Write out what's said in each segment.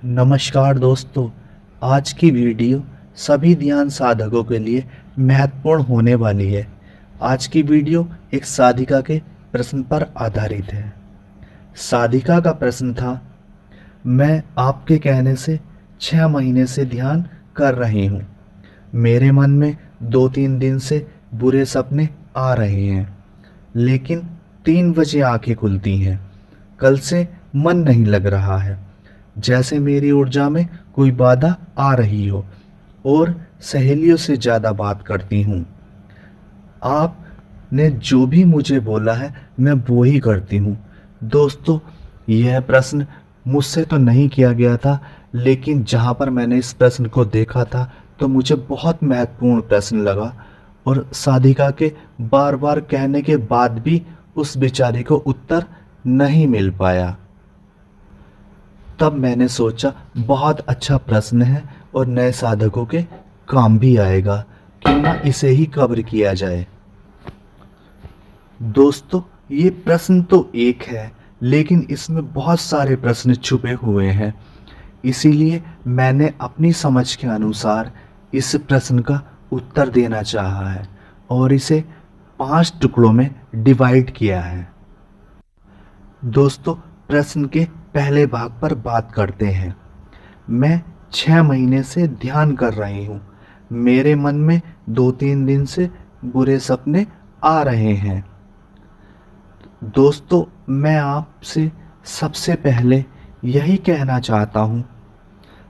नमस्कार दोस्तों। आज की वीडियो सभी ध्यान साधकों के लिए महत्वपूर्ण होने वाली है। आज की वीडियो एक साधिका के प्रश्न पर आधारित है। साधिका का प्रश्न था, मैं आपके कहने से 6 महीने से ध्यान कर रही हूँ। मेरे मन में 2-3 दिन से बुरे सपने आ रहे हैं, लेकिन 3 बजे आंखें खुलती हैं। कल से मन नहीं लग रहा है, जैसे मेरी ऊर्जा में कोई बाधा आ रही हो, और सहेलियों से ज़्यादा बात करती हूँ। आपने जो भी मुझे बोला है मैं वो ही करती हूँ। दोस्तों, यह प्रश्न मुझसे तो नहीं किया गया था, लेकिन जहाँ पर मैंने इस प्रश्न को देखा था तो मुझे बहुत महत्वपूर्ण प्रश्न लगा, और साधिका के बार बार कहने के बाद भी उस बेचारी को उत्तर नहीं मिल पाया। तब मैंने सोचा, बहुत अच्छा प्रश्न है और नए साधकों के काम भी आएगा, क्यों ना इसे ही कवर किया जाए। दोस्तों, ये प्रश्न तो एक है, लेकिन इसमें बहुत सारे प्रश्न छुपे हुए हैं। इसीलिए मैंने अपनी समझ के अनुसार इस प्रश्न का उत्तर देना चाहा है और इसे 5 टुकड़ों में डिवाइड किया है। दोस्तों, प्रश्न के पहले भाग पर बात करते हैं। मैं 6 महीने से ध्यान कर रही हूँ। मेरे मन में 2-3 दिन से बुरे सपने आ रहे हैं। दोस्तों, मैं आपसे सबसे पहले यही कहना चाहता हूँ,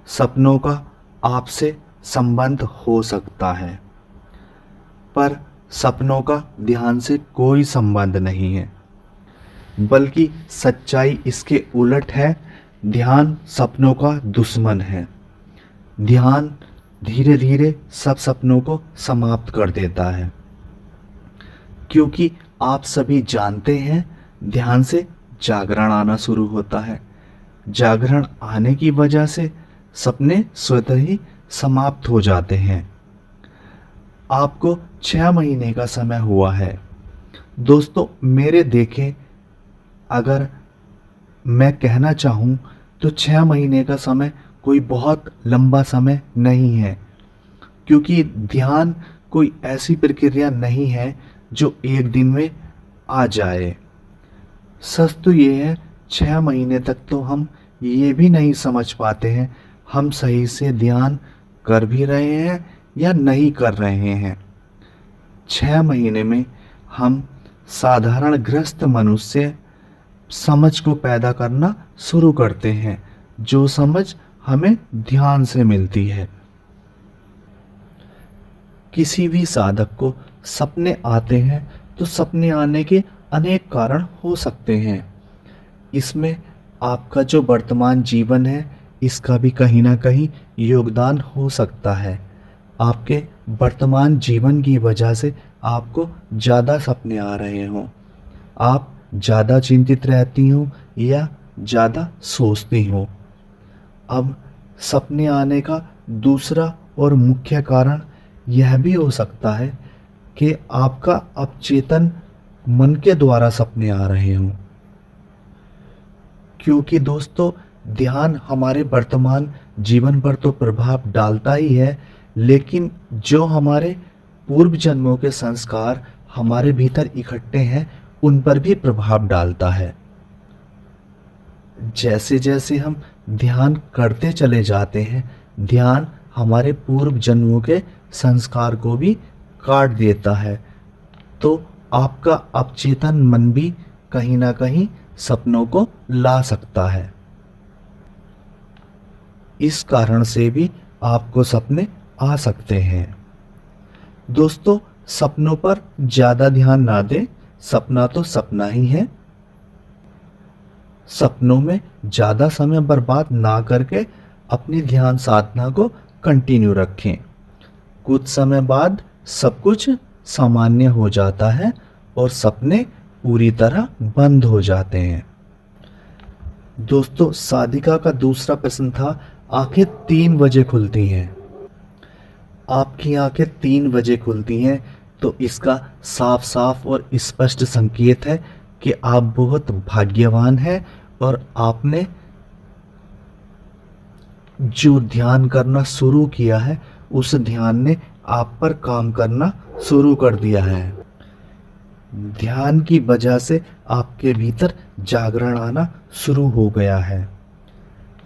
सपनों का आपसे संबंध हो सकता है, पर सपनों का ध्यान से कोई संबंध नहीं है, बल्कि सच्चाई इसके उलट है। ध्यान सपनों का दुश्मन है। ध्यान धीरे धीरे सब सपनों को समाप्त कर देता है, क्योंकि आप सभी जानते हैं, ध्यान से जागरण आना शुरू होता है। जागरण आने की वजह से सपने स्वतः ही समाप्त हो जाते हैं। आपको 6 महीने का समय हुआ है। दोस्तों, मेरे देखें, अगर मैं कहना चाहूँ तो 6 महीने का समय कोई बहुत लंबा समय नहीं है, क्योंकि ध्यान कोई ऐसी प्रक्रिया नहीं है जो एक दिन में आ जाए। सच तो ये है, 6 महीने तक तो हम ये भी नहीं समझ पाते हैं हम सही से ध्यान कर भी रहे हैं या नहीं कर रहे हैं। 6 महीने में हम साधारण ग्रस्त मनुष्य समझ को पैदा करना शुरू करते हैं, जो समझ हमें ध्यान से मिलती है। किसी भी साधक को सपने आते हैं तो सपने आने के अनेक कारण हो सकते हैं। इसमें आपका जो वर्तमान जीवन है, इसका भी कहीं ना कहीं योगदान हो सकता है। आपके वर्तमान जीवन की वजह से आपको ज़्यादा सपने आ रहे हों, आप ज़्यादा चिंतित रहती हों या ज़्यादा सोचती हों। अब सपने आने का दूसरा और मुख्य कारण यह भी हो सकता है कि आपका अवचेतन मन के द्वारा सपने आ रहे हों, क्योंकि दोस्तों, ध्यान हमारे वर्तमान जीवन पर तो प्रभाव डालता ही है, लेकिन जो हमारे पूर्व जन्मों के संस्कार हमारे भीतर इकट्ठे हैं, उन पर भी प्रभाव डालता है। जैसे जैसे हम ध्यान करते चले जाते हैं, ध्यान हमारे पूर्व जन्मों के संस्कार को भी काट देता है, तो आपका अवचेतन मन भी कहीं ना कहीं सपनों को ला सकता है। इस कारण से भी आपको सपने आ सकते हैं। दोस्तों, सपनों पर ज़्यादा ध्यान ना दें। सपना तो सपना ही है। सपनों में ज़्यादा समय बर्बाद ना करके अपनी ध्यान साधना को कंटिन्यू रखें। कुछ समय बाद सब कुछ सामान्य हो जाता है और सपने पूरी तरह बंद हो जाते हैं। दोस्तों, साधिका का दूसरा प्रश्न था, आंखें 3 बजे खुलती हैं। आपकी आंखें 3 बजे खुलती हैं तो इसका साफ साफ और स्पष्ट संकेत है कि आप बहुत भाग्यवान हैं और आपने जो ध्यान करना शुरू किया है उस ध्यान ने आप पर काम करना शुरू कर दिया है। ध्यान की वजह से आपके भीतर जागरण आना शुरू हो गया है।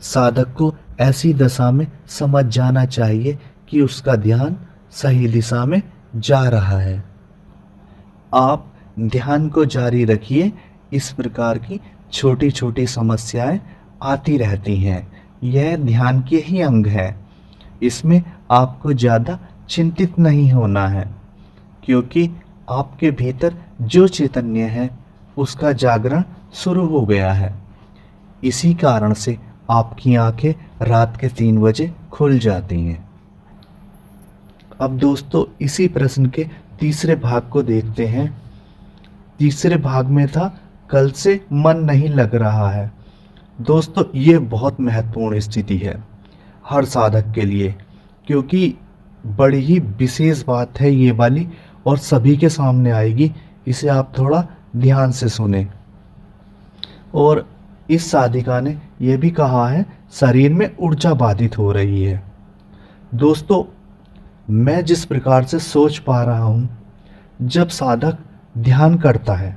साधक को ऐसी दशा में समझ जाना चाहिए कि उसका ध्यान सही दिशा में जा रहा है। आप ध्यान को जारी रखिए। इस प्रकार की छोटी छोटी समस्याएं आती रहती हैं। यह ध्यान के ही अंग है। इसमें आपको ज़्यादा चिंतित नहीं होना है, क्योंकि आपके भीतर जो चैतन्य है उसका जागरण शुरू हो गया है। इसी कारण से आपकी आंखें रात के 3 बजे खुल जाती हैं। अब दोस्तों इसी प्रश्न के तीसरे भाग को देखते हैं। तीसरे भाग में था कल से मन नहीं लग रहा है। दोस्तों ये बहुत महत्वपूर्ण स्थिति है हर साधक के लिए, क्योंकि बड़ी ही विशेष बात है ये वाली और सभी के सामने आएगी। इसे आप थोड़ा ध्यान से सुने। और इस साधिका ने यह भी कहा है शरीर में ऊर्जा बाधित हो रही है। दोस्तों मैं जिस प्रकार से सोच पा रहा हूँ, जब साधक ध्यान करता है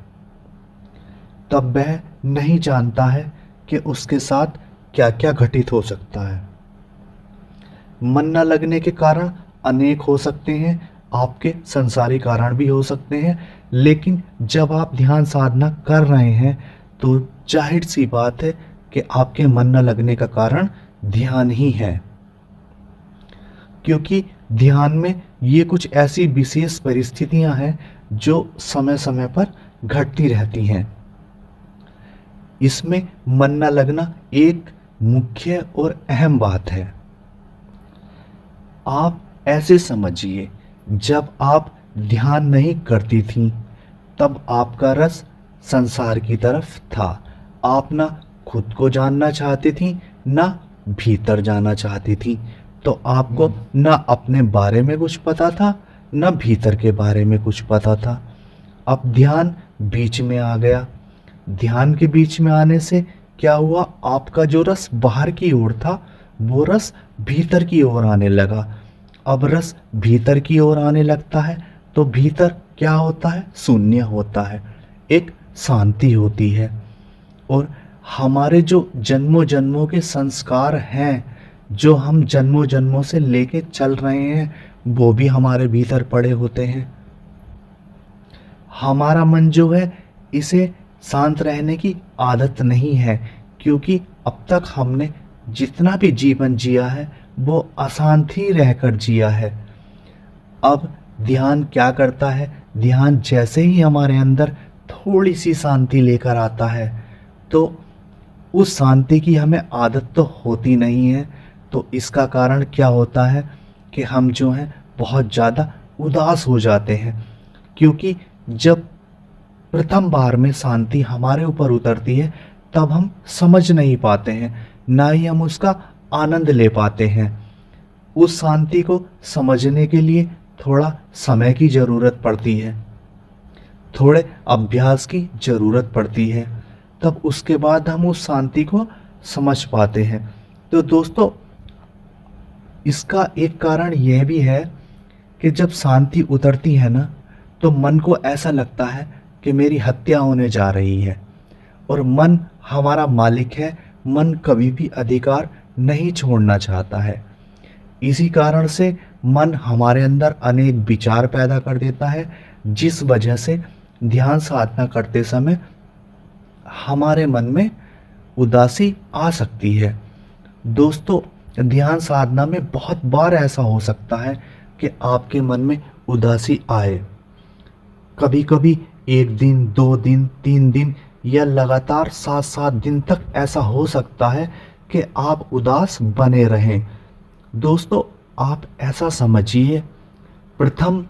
तब वह नहीं जानता है कि उसके साथ क्या क्या घटित हो सकता है। मन न लगने के कारण अनेक हो सकते हैं, आपके संसारी कारण भी हो सकते हैं, लेकिन जब आप ध्यान साधना कर रहे हैं तो जाहिर सी बात है कि आपके मन न लगने का कारण ध्यान ही है, क्योंकि ध्यान में ये कुछ ऐसी विशेष परिस्थितियां हैं जो समय समय पर घटती रहती हैं। इसमें मन न लगना एक मुख्य और अहम बात है। आप ऐसे समझिए, जब आप ध्यान नहीं करती थीं तब आपका रस संसार की तरफ था। आप ना खुद को जानना चाहती थी, ना भीतर जाना चाहती थी। तो आपको ना अपने बारे में कुछ पता था, ना भीतर के बारे में कुछ पता था। अब ध्यान बीच में आ गया। ध्यान के बीच में आने से क्या हुआ, आपका जो रस बाहर की ओर था वो रस भीतर की ओर आने लगा। अब रस भीतर की ओर आने लगता है तो भीतर क्या होता है, शून्य होता है, एक शांति होती है। और हमारे जो जन्मों जन्मों के संस्कार हैं, जो हम जन्मों जन्मों से लेके चल रहे हैं, वो भी हमारे भीतर पड़े होते हैं। हमारा मन जो है इसे शांत रहने की आदत नहीं है, क्योंकि अब तक हमने जितना भी जीवन जिया है वो अशांत ही रहकर जिया है। अब ध्यान क्या करता है, ध्यान जैसे ही हमारे अंदर थोड़ी सी शांति लेकर आता है तो उस शांति की हमें आदत तो होती नहीं है। तो इसका कारण क्या होता है कि हम जो हैं बहुत ज़्यादा उदास हो जाते हैं, क्योंकि जब प्रथम बार में शांति हमारे ऊपर उतरती है तब हम समझ नहीं पाते हैं, ना ही हम उसका आनंद ले पाते हैं। उस शांति को समझने के लिए थोड़ा समय की ज़रूरत पड़ती है, थोड़े अभ्यास की ज़रूरत पड़ती है, तब उसके बाद हम उस शांति को समझ पाते हैं। तो दोस्तों इसका एक कारण यह भी है कि जब शांति उतरती है ना, तो मन को ऐसा लगता है कि मेरी हत्या होने जा रही है। और मन हमारा मालिक है, मन कभी भी अधिकार नहीं छोड़ना चाहता है। इसी कारण से मन हमारे अंदर अनेक विचार पैदा कर देता है, जिस वजह से ध्यान साधना करते समय हमारे मन में उदासी आ सकती है। दोस्तों ध्यान साधना में बहुत बार ऐसा हो सकता है कि आपके मन में उदासी आए। कभी कभी 1 दिन, 2 दिन, 3 दिन या लगातार 7-7 दिन तक ऐसा हो सकता है कि आप उदास बने रहें। दोस्तों आप ऐसा समझिए, प्रथम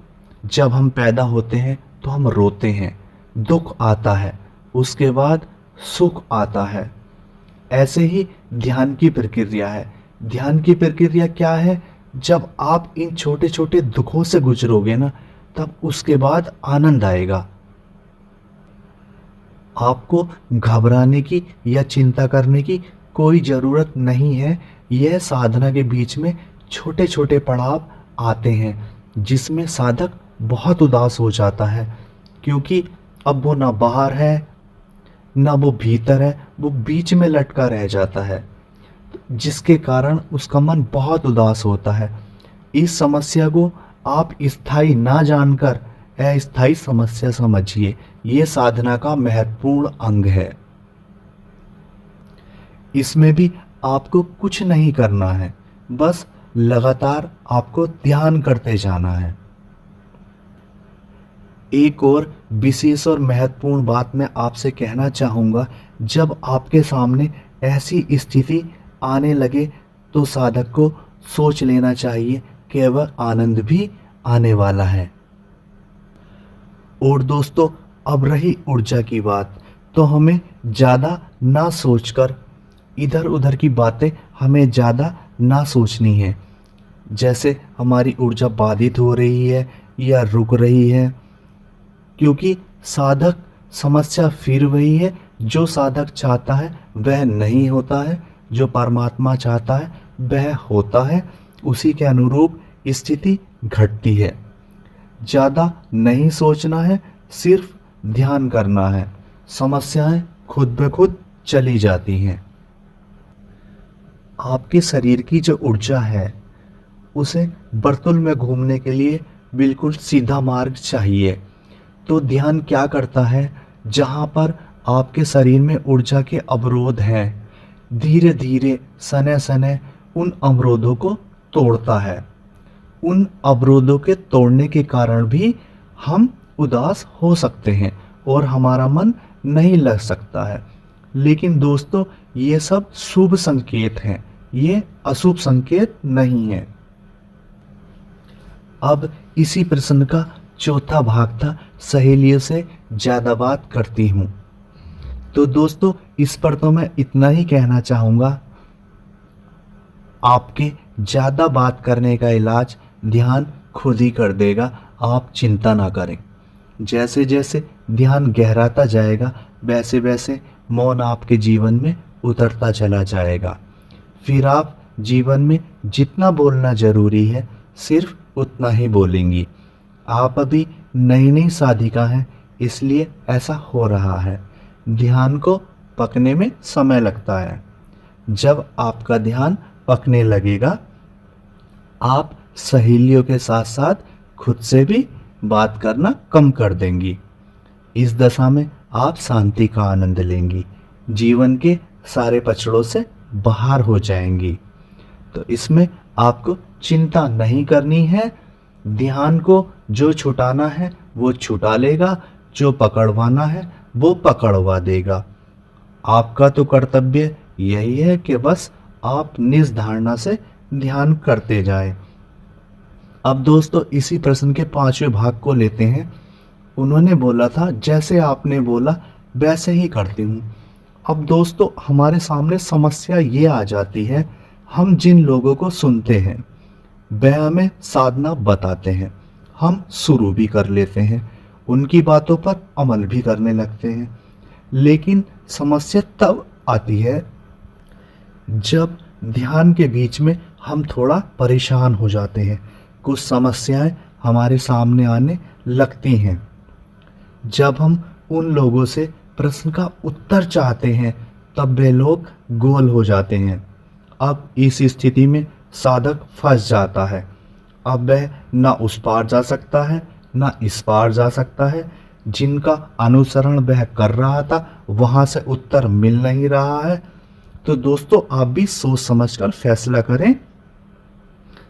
जब हम पैदा होते हैं तो हम रोते हैं, दुख आता है, उसके बाद सुख आता है। ऐसे ही ध्यान की प्रक्रिया है। ध्यान की प्रक्रिया क्या है, जब आप इन छोटे छोटे दुखों से गुजरोगे ना, तब उसके बाद आनंद आएगा। आपको घबराने की या चिंता करने की कोई ज़रूरत नहीं है। यह साधना के बीच में छोटे छोटे पड़ाव आते हैं जिसमें साधक बहुत उदास हो जाता है, क्योंकि अब वो ना बाहर है ना वो भीतर है, वो बीच में लटका रह जाता है, जिसके कारण उसका मन बहुत उदास होता है। इस समस्या को आप स्थायी ना जानकर अस्थायी समस्या समझिए। ये साधना का महत्वपूर्ण अंग है। इसमें भी आपको कुछ नहीं करना है, बस लगातार आपको ध्यान करते जाना है। एक और विशेष और महत्वपूर्ण बात मैं आपसे कहना चाहूँगा, जब आपके सामने ऐसी स्थिति आने लगे तो साधक को सोच लेना चाहिए कि वह आनंद भी आने वाला है। और दोस्तों, अब रही ऊर्जा की बात, तो हमें ज़्यादा ना सोचकर इधर उधर की बातें हमें ज़्यादा ना सोचनी है। जैसे हमारी ऊर्जा बाधित हो रही है या रुक रही है, क्योंकि साधक समस्या फिर वही है। जो साधक चाहता है वह नहीं होता है, जो परमात्मा चाहता है वह होता है। उसी के अनुरूप स्थिति घटती है। ज़्यादा नहीं सोचना है, सिर्फ ध्यान करना है। समस्याएं खुद ब खुद चली जाती हैं। आपके शरीर की जो ऊर्जा है उसे वर्तुल में घूमने के लिए बिल्कुल सीधा मार्ग चाहिए। तो ध्यान क्या करता है, जहाँ पर आपके शरीर में ऊर्जा के अवरोध हैं, धीरे धीरे सने सने उन अवरोधों को तोड़ता है। उन अवरोधों के तोड़ने के कारण भी हम उदास हो सकते हैं और हमारा मन नहीं लग सकता है। लेकिन दोस्तों, ये सब शुभ संकेत हैं, ये अशुभ संकेत नहीं है। अब इसी प्रश्न का चौथा भाग था, सहेलियों से ज़्यादा बात करती हूँ। तो दोस्तों, इस पर तो मैं इतना ही कहना चाहूँगा, आपके ज़्यादा बात करने का इलाज ध्यान खुद ही कर देगा, आप चिंता ना करें। जैसे जैसे ध्यान गहराता जाएगा वैसे वैसे मौन आपके जीवन में उतरता चला जाएगा। फिर आप जीवन में जितना बोलना ज़रूरी है सिर्फ उतना ही बोलेंगी। आप अभी नई नई साधिका हैं, इसलिए ऐसा हो रहा है। ध्यान को पकने में समय लगता है। जब आपका ध्यान पकने लगेगा, आप सहेलियों के साथ साथ खुद से भी बात करना कम कर देंगी। इस दशा में आप शांति का आनंद लेंगी, जीवन के सारे पचड़ों से बाहर हो जाएंगी। तो इसमें आपको चिंता नहीं करनी है। ध्यान को जो छुटाना है वो छुटा लेगा, जो पकड़वाना है वो पकड़वा देगा। आपका तो कर्तव्य यही है कि बस आप निज धारणा से ध्यान करते जाएं। अब दोस्तों, इसी प्रश्न के 5वें भाग को लेते हैं। उन्होंने बोला था, जैसे आपने बोला वैसे ही करती हूँ। अब दोस्तों, हमारे सामने समस्या ये आ जाती है, हम जिन लोगों को सुनते हैं वह हमें साधना बताते हैं, हम शुरू भी कर लेते हैं, उनकी बातों पर अमल भी करने लगते हैं। लेकिन समस्या तब आती है जब ध्यान के बीच में हम थोड़ा परेशान हो जाते हैं, कुछ समस्याएं हमारे सामने आने लगती हैं। जब हम उन लोगों से प्रश्न का उत्तर चाहते हैं तब वे लोग गोल हो जाते हैं। अब इस स्थिति में साधक फंस जाता है। अब वह ना उस पार जा सकता है ना इस पार जा सकता है। जिनका अनुसरण वह कर रहा था वहाँ से उत्तर मिल नहीं रहा है। तो दोस्तों, आप भी सोच समझकर फैसला करें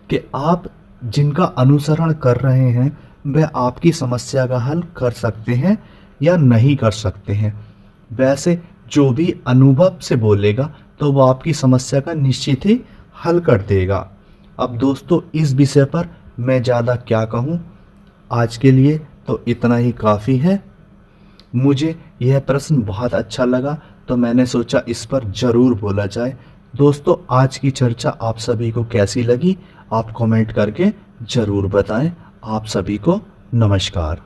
कि आप जिनका अनुसरण कर रहे हैं वह आपकी समस्या का हल कर सकते हैं या नहीं कर सकते हैं। वैसे जो भी अनुभव से बोलेगा तो वो आपकी समस्या का निश्चित ही हल कर देगा। अब दोस्तों, इस विषय पर मैं ज़्यादा क्या कहूँ, आज के लिए तो इतना ही काफ़ी है। मुझे यह प्रश्न बहुत अच्छा लगा तो मैंने सोचा इस पर ज़रूर बोला जाए। दोस्तों, आज की चर्चा आप सभी को कैसी लगी आप कमेंट करके ज़रूर बताएं। आप सभी को नमस्कार।